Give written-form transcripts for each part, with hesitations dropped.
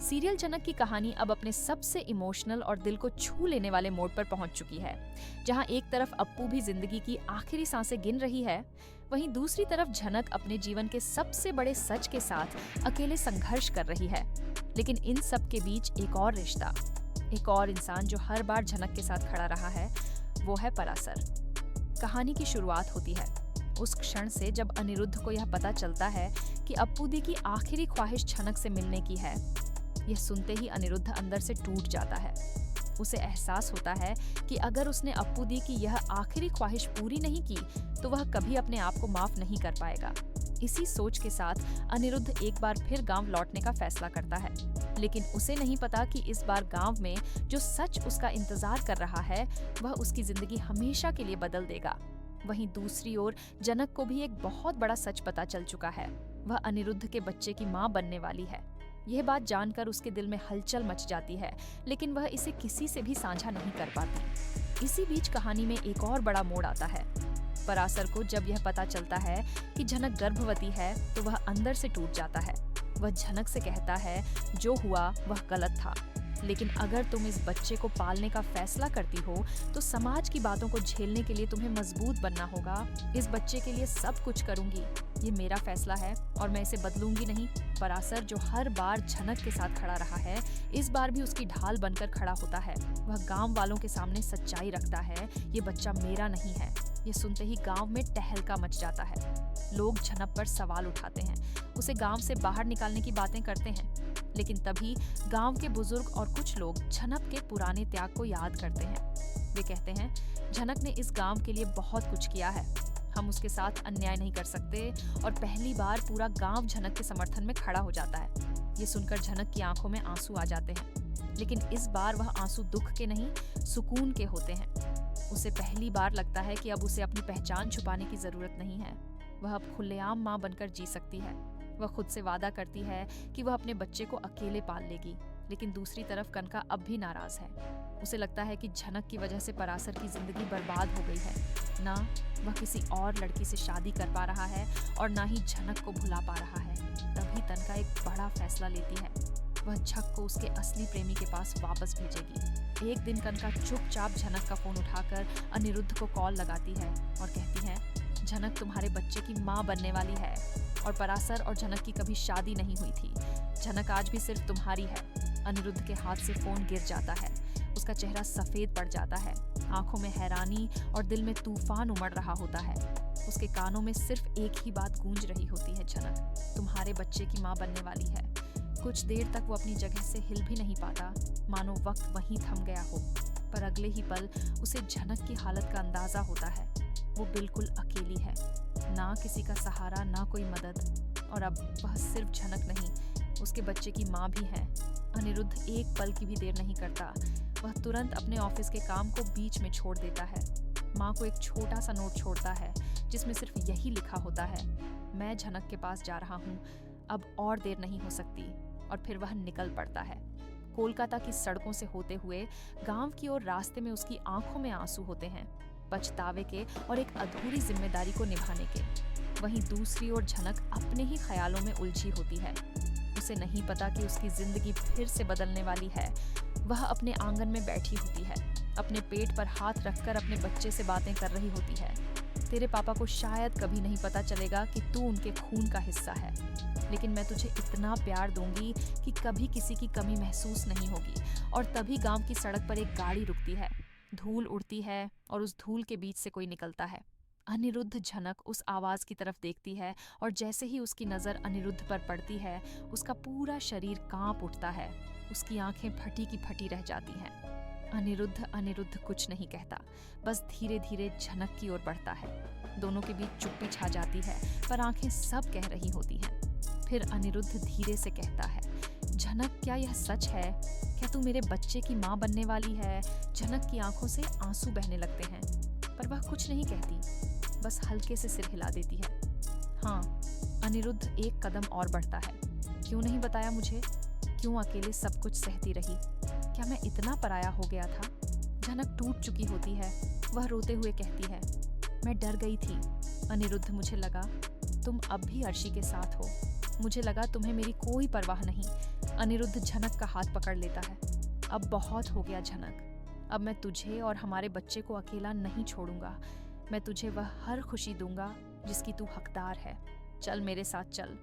Serial जनक की कहानी अब अपने सबसे इमोशनल और दिल को छू लेने वाले मोड़ पर पहुंच चुकी है, जहां एक तरफ अप्पू भी जिंदगी की आखिरी सांसें गिन रही है, वहीं दूसरी तरफ झनक अपने जीवन के सबसे बड़े सच के साथ अकेले संघर्ष कर रही है। लेकिन इन सब के बीच एक और रिश्ता, एक और इंसान जो हर बार झनक के साथ खड़ा रहा है, वो है परासर। कहानी की शुरुआत होती है उस क्षण से जब अनिरुद्ध को यह पता चलता है कि अप्पू दी की आखिरी ख्वाहिश झनक से मिलने की है। यह सुनते ही अनिरुद्ध अंदर से टूट जाता है। उसे एहसास होता है कि अगर उसने अप्पू दी की यह आखिरी ख्वाहिश पूरी नहीं की तो वह कभी अपने आप को माफ नहीं कर पाएगा। इसी सोच के साथ अनिरुद्ध एक बार फिर गांव लौटने का फैसला करता है, लेकिन उसे नहीं पता कि इस बार गांव में जो सच उसका इंतजार कर रहा है वह उसकी जिंदगी हमेशा के लिए बदल देगा। वहीं दूसरी ओर जनक को भी एक बहुत बड़ा सच पता चल चुका है, वह अनिरुद्ध के बच्चे की मां बनने वाली है। यह बात जानकर उसके दिल में हलचल मच जाती है, लेकिन वह इसे किसी से भी साझा नहीं कर पाती। इसी बीच कहानी में एक और बड़ा मोड़ आता है। परासर को जब यह पता चलता है कि झनक गर्भवती है तो वह अंदर से टूट जाता है। वह झनक से कहता है, जो हुआ वह गलत था, लेकिन अगर तुम इस बच्चे को पालने का फैसला करती हो तो समाज की बातों को झेलने के लिए तुम्हें मजबूत बनना होगा। इस बच्चे के लिए सब कुछ करूंगी, ये मेरा फैसला है और मैं इसे बदलूंगी नहीं। परासर जो हर बार झनक के साथ खड़ा रहा है, इस बार भी उसकी ढाल बनकर खड़ा होता है। वह गांव वालों के सामने सच्चाई रखता है, ये बच्चा मेरा नहीं है। ये सुनते ही गांव में टहलका मच जाता है। लोग झनक पर सवाल उठाते हैं, उसे गांव से बाहर निकालने की बातें करते हैं, लेकिन तभी गांव के बुजुर्ग और कुछ लोग झनक के पुराने त्याग को याद करते हैं। वे कहते हैं, झनक ने इस गांव के लिए बहुत कुछ किया है, हम उसके साथ अन्याय नहीं कर सकते। और पहली बार पूरा गांव झनक के समर्थन में खड़ा हो जाता है। ये सुनकर झनक की आंखों में आंसू आ जाते हैं, लेकिन इस बार वह आंसू दुख के नहीं, सुकून के होते हैं। उसे पहली बार लगता है कि अब उसे अपनी पहचान छुपाने की जरूरत नहीं है, वह अब खुलेआम मां बनकर जी सकती है। वह खुद से वादा करती है कि वह अपने बच्चे को अकेले पाल लेगी, लेकिन दूसरी तरफ कनका अब भी नाराज है। उसे लगता है कि झनक की वजह से परासर की जिंदगी बर्बाद हो गई है। ना वह किसी और लड़की से शादी कर पा रहा है और ना ही झनक को भुला पा रहा है। तभी कनका एक बड़ा फैसला लेती है, वह झक को उसके असली प्रेमी के पास वापस भेजेगी। एक दिन कनका चुपचाप झनक का फोन उठाकर अनिरुद्ध को कॉल लगाती है और कहती है, झनक तुम्हारे बच्चे की माँ बनने वाली है और परासर और झनक की कभी शादी नहीं हुई थी। झनक आज भी सिर्फ तुम्हारी है। अनिरुद्ध के हाथ से फोन गिर जाता है, उसका चेहरा सफेद पड़ जाता है, आंखों में हैरानी और दिल में तूफान उमड़ रहा होता है। उसके कानों में सिर्फ एक ही बात गूंज रही होती है, झनक तुम्हारे बच्चे की माँ बनने वाली है। कुछ देर तक वो अपनी जगह से हिल भी नहीं पाता, मानो वक्त वहीं थम गया हो। पर अगले ही पल उसे झनक की हालत का अंदाजा होता है। वो बिल्कुल अकेली है, ना किसी का सहारा, ना कोई मदद। और अब वह सिर्फ झनक नहीं, उसके बच्चे की माँ भी है। अनिरुद्ध एक पल की भी देर नहीं करता, वह तुरंत अपने ऑफिस के काम को बीच में छोड़ देता है। माँ को एक छोटा सा नोट छोड़ता है जिसमें सिर्फ यही लिखा होता है, मैं झनक के पास जा रहा हूँ, अब और देर नहीं हो सकती। और फिर वह निकल पड़ता है। कोलकाता की सड़कों से होते हुए गांव की ओर रास्ते में उसकी आंखों में आंसू होते हैं, पछतावे के और एक अधूरी जिम्मेदारी को निभाने के। वहीं दूसरी ओर झनक अपने ही ख्यालों में उलझी होती है। उसे नहीं पता कि उसकी जिंदगी फिर से बदलने वाली है। वह अपने आंगन में बैठी होती है, अपने पेट पर हाथ रखकर अपने बच्चे से बातें कर रही होती है। तेरे पापा को शायद कभी नहीं पता चलेगा कि तू उनके खून का हिस्सा है, लेकिन मैं तुझे इतना प्यार दूंगी कि कभी किसी की कमी महसूस नहीं होगी। और तभी गांव की सड़क पर एक गाड़ी रुकती है, धूल उड़ती है और उस धूल के बीच से कोई निकलता है। अनिरुद्ध झनक उस आवाज की तरफ देखती है और जैसे ही उसकी नजर अनिरुद्ध पर पड़ती है, उसका पूरा शरीर कांप उठता है, उसकी आंखें फटी की फटी रह जाती हैं। अनिरुद्ध कुछ नहीं कहता, बस धीरे धीरे झनक की ओर बढ़ता है। दोनों के बीच चुप्पी छा जाती है, पर आंखें सब कह रही होती हैं। फिर अनिरुद्ध धीरे से कहता है, झनक क्या यह सच है? क्या तू मेरे बच्चे की माँ बनने वाली है? झनक की आंखों से आंसू बहने लगते हैं, पर वह कुछ नहीं कहती, बस हल्के से सिर हिला देती है। हाँ, अनिरुद्ध एक कदम और बढ़ता है। क्यों नहीं बताया मुझे? क्यों अकेले सब कुछ सहती रही? क्या मैं इतना पराया हो गया था? झनक टूट चुकी होती है, वह रोते हुए कहती है, मैं डर गई थी अनिरुद्ध, मुझे लगा तुम अब भी अर्शी के साथ हो। मुझे लगा तुम्हें मेरी कोई परवाह नहीं। अनिरुद्ध झनक का हाथ पकड़ लेता है। अब बहुत हो गया झनक, अब मैं तुझे और हमारे बच्चे को अकेला नहीं छोड़ूंगा। मैं तुझे वह हर खुशी दूंगा जिसकी तू हकदार है। चल मेरे साथ चल,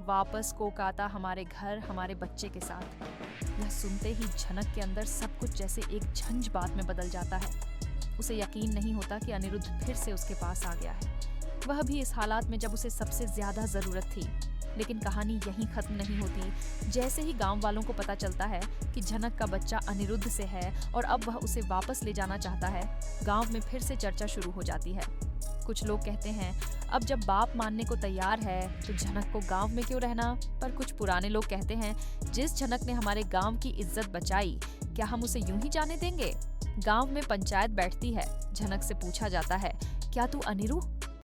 वापस कोलकाता हमारे घर हमारे बच्चे के साथ। यह सुनते ही झनक के अंदर सब कुछ जैसे एक झंझ बात में बदल जाता है। उसे यकीन नहीं होता कि अनिरुद्ध फिर से उसके पास आ गया है, वह भी इस हालात में जब उसे सबसे ज्यादा जरूरत थी। लेकिन कहानी यहीं खत्म नहीं होती। जैसे ही गांव वालों को पता चलता है कि झनक का बच्चा अनिरुद्ध से है और अब वह उसे वापस ले जाना चाहता है, गांव में फिर से चर्चा शुरू हो जाती है। कुछ लोग कहते हैं अब जब बाप मानने को तैयार है तो झनक को गांव में क्यों रहना, पर कुछ पुराने लोग कहते हैं जिस झनक ने हमारे गांव की इज्जत बचाई, क्या हम उसे यूं ही जाने देंगे। गांव में पंचायत बैठती है। झनक से पूछा जाता है, क्या तू अनिरु